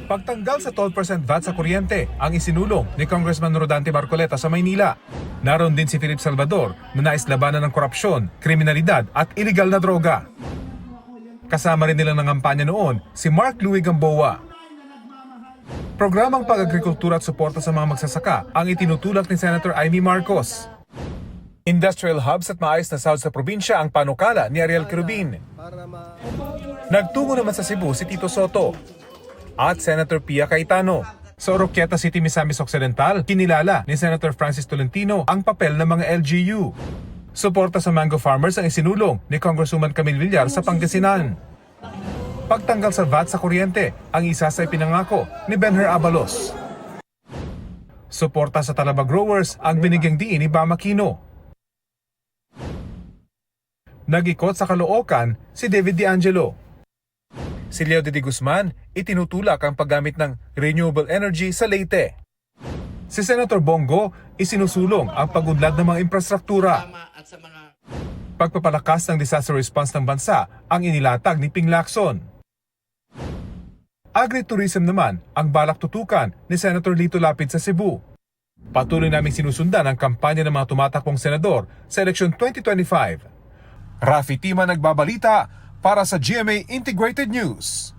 Pagtanggal sa 12% VAT sa kuryente ang isinulong ni Congressman Rodante Marcoleta sa Maynila. Naroon din si Philip Salvador na nais labanan ng korupsyon, kriminalidad at iligal na droga. Kasama rin nilang nangampanya noon si Mark Louie Gamboa. Programang pag-agrikultura at suporta sa mga magsasaka ang itinutulak ni Senator Amy Marcos. Industrial hubs at maayos na sahod sa probinsya ang panukala ni Ariel Quirubin. Nagtungo naman sa Cebu si Tito Soto at Senator Pia Cayetano. Sa Oroquieta City, Misamis Occidental, kinilala ni Senator Francis Tolentino ang papel ng mga LGU. Suporta sa mango farmers ang isinulong ni Congresswoman Camille Villar sa Pangasinan. Pagtanggal sa VAT sa kuryente ang isa sa ipinangako ni Benher Abalos. Suporta sa talaba growers ang binigyang diin ni Bam Aquino. Nag-ikot sa Caloocan si David D'Angelo. Si Leo de Guzman, itinutulak ang paggamit ng renewable energy sa Leyte. Si Senator Bongo, isinusulong ang pag-unlad ng mga infrastruktura. Pagpapalakas ng disaster response ng bansa ang inilatag ni Ping Lacson. Agritourism naman ang balak tutukan ni Senator Lito Lapid sa Cebu. Patuloy naming sinusundan ang kampanya ng mga tumatakbong senador sa eleksyon 2025. Rafi Tima nagbabalita para sa GMA Integrated News.